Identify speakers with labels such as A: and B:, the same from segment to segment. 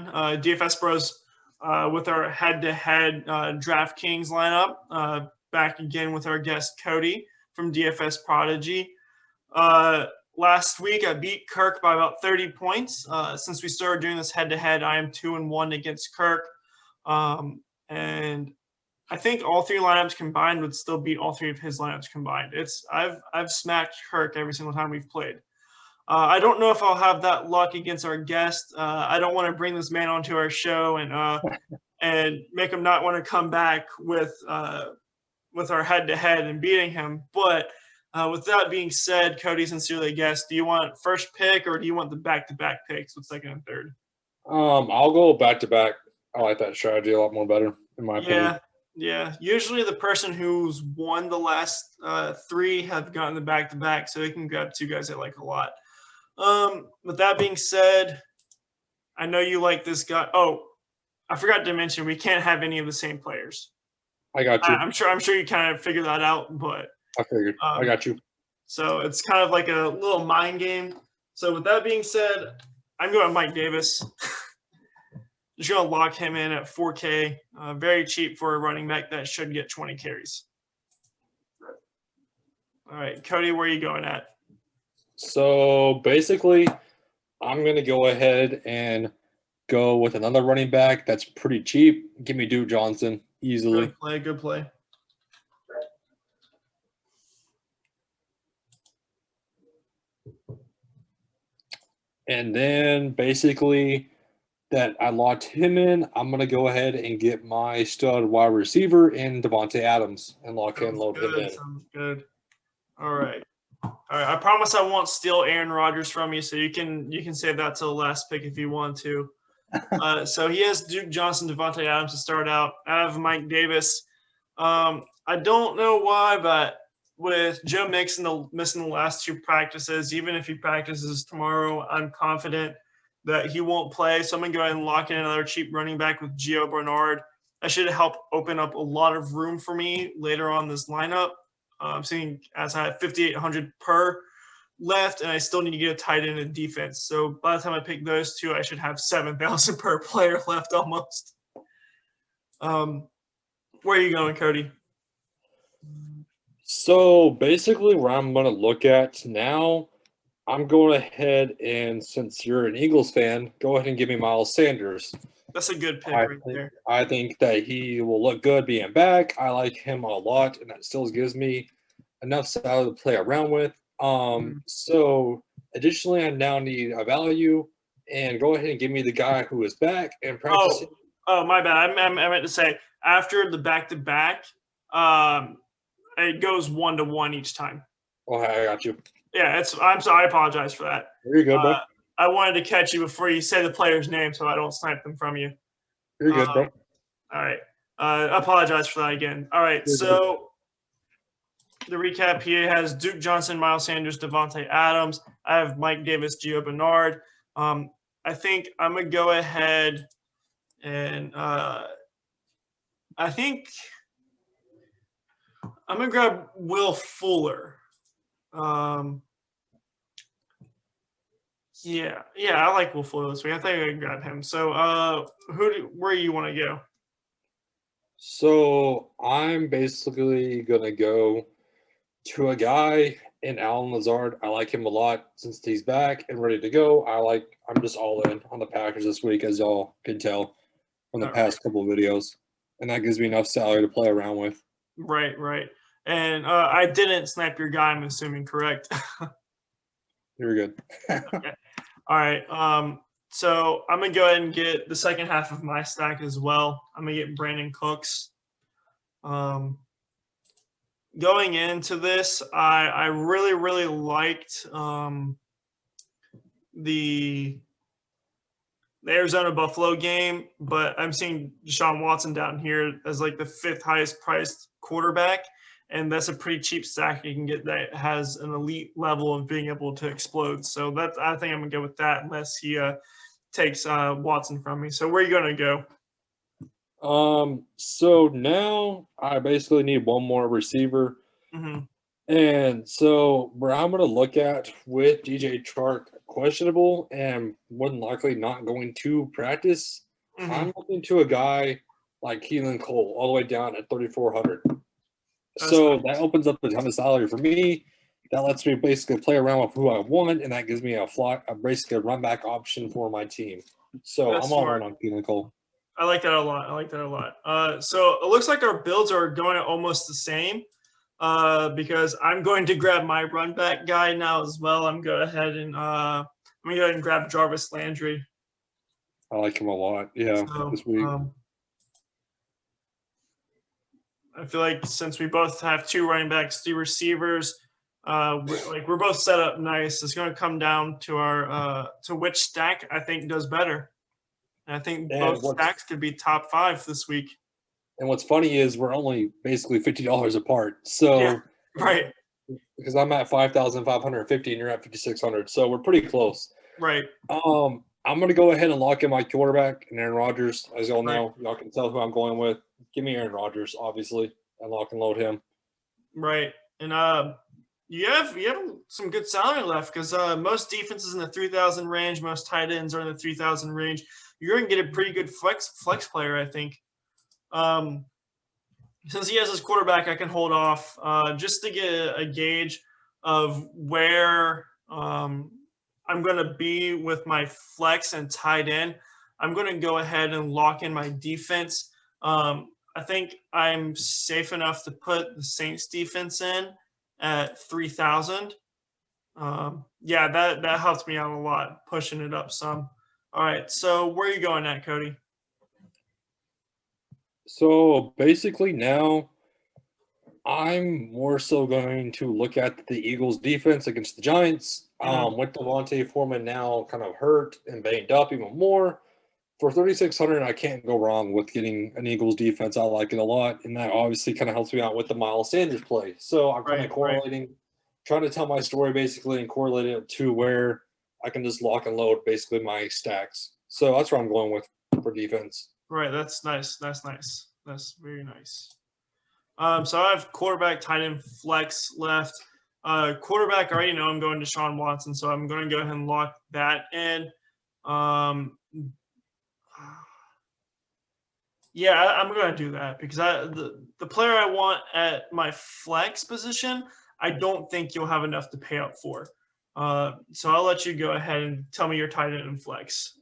A: DFS Bros with our head-to-head DraftKings lineup. Back again with our guest Cody from DFS Prodigy. Last week I beat Kirk by about 30 points. Since we started doing this head-to-head, I am 2-1 against Kirk. And I think all three lineups combined would still beat all three of his lineups combined. I've smacked Kirk every single time we've played. I don't know if I'll have that luck against our guest. I don't want to bring this man onto our show and make him not want to come back with our head-to-head and beating him. But with that being said, Cody, sincerely a guest, do you want first pick or do you want the back-to-back picks with second and third?
B: I'll go back-to-back. I like that strategy a lot more better, in my opinion.
A: Yeah. Usually the person who's won the last three have gotten the back-to-back, so they can grab two guys I like a lot. With that being said, I know you like this guy. Oh, I forgot to mention we can't have any of the same players.
B: I got you.
A: I'm sure you kind of figured that out, but
B: I figured. I got you.
A: So it's kind of like a little mind game. So with that being said, I'm going Mike Davis. Just going to lock him in at 4K. Very cheap for a running back that should get 20 carries. All right, Cody, where are you going at?
B: So basically, I'm going to go ahead and go with another running back that's pretty cheap. Give me Duke Johnson easily.
A: Good play.
B: And then basically that I locked him in, I'm going to go ahead and get my stud wide receiver in Devontae Adams and load him in.
A: Sounds good. All right. I promise I won't steal Aaron Rodgers from you, so you can save that till the last pick if you want to. So he has Duke Johnson, Devontae Adams to start out. I have Mike Davis. I don't know why, but with Joe Mixon missing the last two practices, even if he practices tomorrow, I'm confident that he won't play. So I'm going to go ahead and lock in another cheap running back with Gio Bernard. That should help open up a lot of room for me later on this lineup. I'm seeing as I have 5,800 per left, and I still need to get a tight end in defense. So by the time I pick those two, I should have 7,000 per player left almost. Where are you going, Cody?
B: So basically where I'm going to look at now, I'm going ahead and since you're an Eagles fan, go ahead and give me Miles Sanders.
A: That's a good pick there.
B: I think that he will look good being back. I like him a lot, and that still gives me enough salary to play around with. So additionally, I now need a value, and go ahead and give me the guy who is back and practicing.
A: Oh, my bad. I meant to say after the back-to-back, it goes 1-to-1 each time.
B: Okay, I got you.
A: Yeah, I'm sorry. I apologize for that.
B: You're good, bro.
A: I wanted to catch you before you say the player's name so I don't snipe them from you.
B: You're good, bro.
A: All right. I apologize for that again. All right, so the recap here has Duke Johnson, Miles Sanders, Devontae Adams. I have Mike Davis, Gio Bernard. I think I'm going to go ahead and I think I'm going to grab Will Fuller. Yeah, I like Will Fuller this week. I think I can grab him. So, where you want to go?
B: So I'm basically gonna go to a guy in Alan Lazard. I like him a lot since he's back and ready to go. I'm just all in on the Packers this week, as y'all can tell from the past couple of videos, and that gives me enough salary to play around with.
A: Right. And I didn't snipe your guy, I'm assuming, correct?
B: You're good.
A: Okay. All right. So I'm going to go ahead and get the second half of my stack as well. I'm going to get Brandon Cooks. Going into this, I really, really liked the Arizona-Buffalo game, but I'm seeing Deshaun Watson down here as like the fifth highest priced quarterback. And that's a pretty cheap stack you can get that has an elite level of being able to explode. So I think I'm going to go with that unless he takes Watson from me. So where are you going to
B: go? So now I basically need one more receiver.
A: Mm-hmm.
B: And so where I'm going to look at with DJ Chark questionable and more than likely not going to practice,
A: Mm-hmm.
B: I'm looking to a guy like Keelan Cole all the way down at 3,400.
A: That's
B: So that
A: nice.
B: opens up a ton of salary for me. That lets me basically play around with who I want, and that gives me basically a run back option for my team. So I'm
A: That's
B: all in
A: smart.
B: on Keelan Cole.
A: I like that a lot. I like that a lot. So it looks like our builds are going almost the same. Because I'm going to grab my run back guy now as well. I'm going ahead and I'm going to go ahead and grab Jarvis Landry.
B: I like him a lot. Yeah,
A: So
B: this week.
A: I feel like since we both have two running backs, two receivers, we're both set up nice. It's going to come down to our to which stack I think does better. And I think
B: And
A: both stacks could be top 5 this week.
B: And what's funny is we're only basically $50 apart.
A: Yeah,
B: So
A: right,
B: because I'm at 5,550 and you're at 5,600, so we're pretty close.
A: right.
B: I'm gonna go ahead and lock in my quarterback and Aaron Rodgers. As y'all
A: Right.
B: know, y'all can tell who I'm going with. Give me Aaron Rodgers, obviously, and lock and load him.
A: Right. And you have some good salary left because most defenses in the 3,000 range, most tight ends are in the 3,000 range. You're going to get a pretty good flex player, I think. Since he has his quarterback, I can hold off just to get a gauge of where I'm going to be with my flex and tight end. I'm going to go ahead and lock in my defense. I think I'm safe enough to put the Saints defense in at 3,000. Yeah, that helps me out a lot, pushing it up some. All right, so where are you going at, Cody?
B: So basically now I'm more so going to look at the Eagles defense against the Giants. With Devontae Foreman now kind of hurt and banged up even more. For 3,600, I can't go wrong with getting an Eagles defense. I like it a lot, and that obviously kind of helps me out with the Miles Sanders play. So I'm kind of correlating, trying to tell my story basically and correlate it to where I can just lock and load basically my stacks. So that's where I'm going with for defense.
A: Right, that's nice. That's nice. That's very nice. So I have quarterback, tight end, flex left. Quarterback, I already know I'm going to Deshaun Watson, so I'm going to go ahead and lock that in. Yeah, I'm going to do that because the player I want at my flex position, I don't think you'll have enough to pay up for. So I'll let you go ahead and tell me your tight end and flex.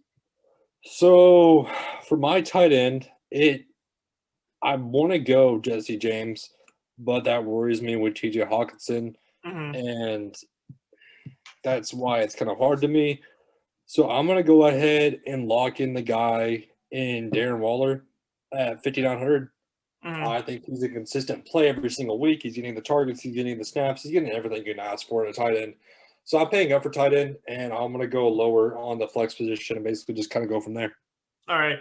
B: So for my tight end, I want to go Jesse James, but that worries me with TJ Hawkinson, and that's why it's kind of hard to me. So I'm going to go ahead and lock in the guy in Darren Waller at 5,900. I think he's a consistent play every single week. He's getting the targets, he's getting the snaps, he's getting everything you can ask for in a tight end. So I'm paying up for tight end, and I'm going to go lower on the flex position and basically just kind of go from there.
A: All right.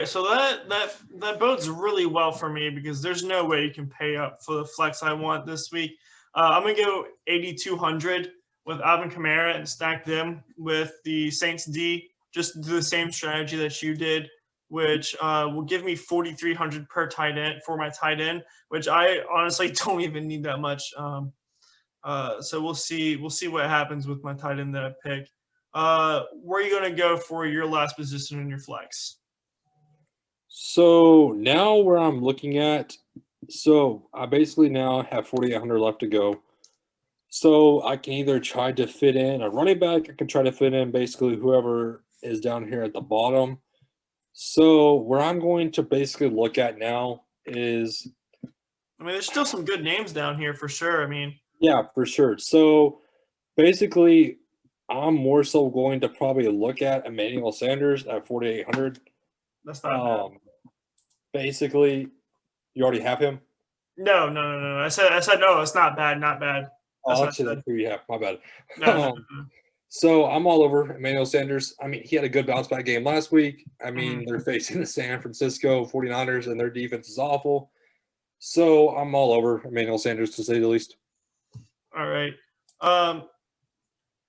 A: So that bodes really well for me because there's no way you can pay up for the flex I want this week. I'm gonna go 8,200 with Alvin Kamara and stack them with the Saints D. Just do the same strategy that you did, which will give me 4,300 per tight end for my tight end, which I honestly don't even need that much. So we'll see what happens with my tight end that I pick. Where are you gonna go for your last position in your flex?
B: So now where I'm looking at, so I basically now have 4,800 left to go. So I can either try to fit in a running back, I can try to fit in basically whoever is down here at the bottom. So where I'm going to basically look at now is,
A: I mean, there's still some good names down here for sure. I mean,
B: yeah, for sure. So basically, I'm more so going to probably look at Emmanuel Sanders at 4,800.
A: that's not bad.
B: Basically, you already have him.
A: No. I said no. It's not bad. Not bad.
B: Oh, actually, that's who you have. My bad.
A: No.
B: So I'm all over Emmanuel Sanders. I mean, he had a good bounce back game last week. I mean, they're facing the San Francisco 49ers, and their defense is awful. So I'm all over Emmanuel Sanders, to say the least.
A: All right.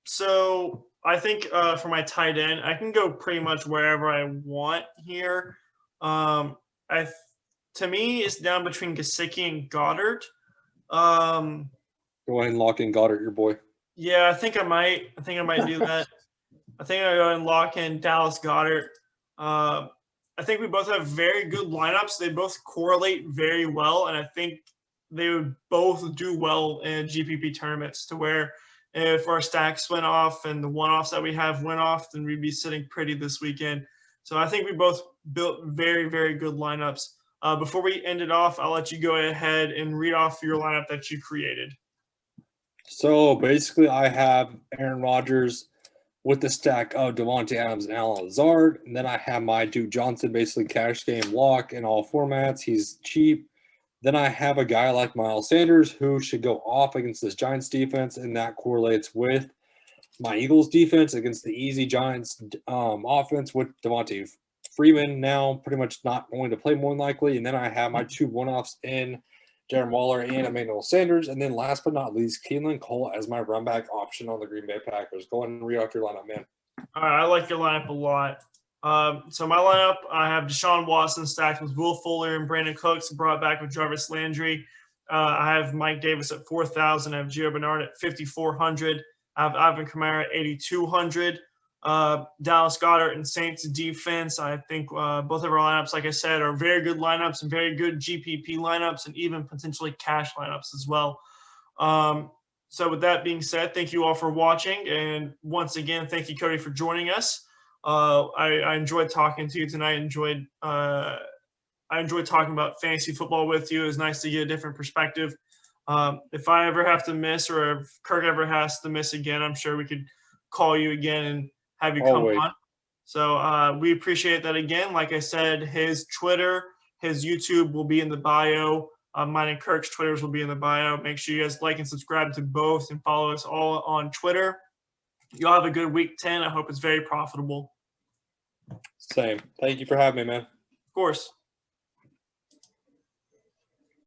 A: So I think for my tight end, I can go pretty much wherever I want here. To me, it's down between Gesicki and Goddard.
B: Go ahead and lock in Goddard, your boy.
A: Yeah, I think I might do that. I think I'll go ahead and lock in Dallas Goddard. I think we both have very good lineups. They both correlate very well, and I think they would both do well in GPP tournaments to where if our stacks went off and the one-offs that we have went off, then we'd be sitting pretty this weekend. So I think we both built very, very good lineups. Before we end it off, I'll let you go ahead and read off your lineup that you created.
B: So basically, I have Aaron Rodgers with the stack of Devontae Adams and Allen Lazard. And then I have my Duke Johnson, basically cash game lock in all formats. He's cheap. Then I have a guy like Miles Sanders who should go off against this Giants defense, and that correlates with my Eagles defense against the easy Giants offense with Devontae Freeman now pretty much not going to play more than likely. And then I have my two one-offs in Darren Waller and Emmanuel Sanders. And then last but not least, Keelan Cole as my run back option on the Green Bay Packers. Go ahead and read off your lineup, man.
A: All right, I like your lineup a lot. So my lineup, I have Deshaun Watson stacked with Will Fuller and Brandon Cooks, brought back with Jarvis Landry. I have Mike Davis at 4,000. I have Gio Bernard at 5,400. I have Ivan Kamara at 8,200. Dallas Goedert and Saints defense. I think both of our lineups, like I said, are very good lineups and very good GPP lineups and even potentially cash lineups as well. So with that being said, thank you all for watching. And once again, thank you, Cody, for joining us. I enjoyed talking to you tonight. I enjoyed talking about fantasy football with you. It was nice to get a different perspective. If I ever have to miss or if Kirk ever has to miss again, I'm sure we could call you again and have you come on. So we appreciate that again. Like I said, his Twitter, his YouTube will be in the bio. Mine and Kirk's Twitters will be in the bio. Make sure you guys like and subscribe to both and follow us all on Twitter. You'll have a good week 10. I hope it's very profitable.
B: Same. Thank you for having me, man.
A: Of course.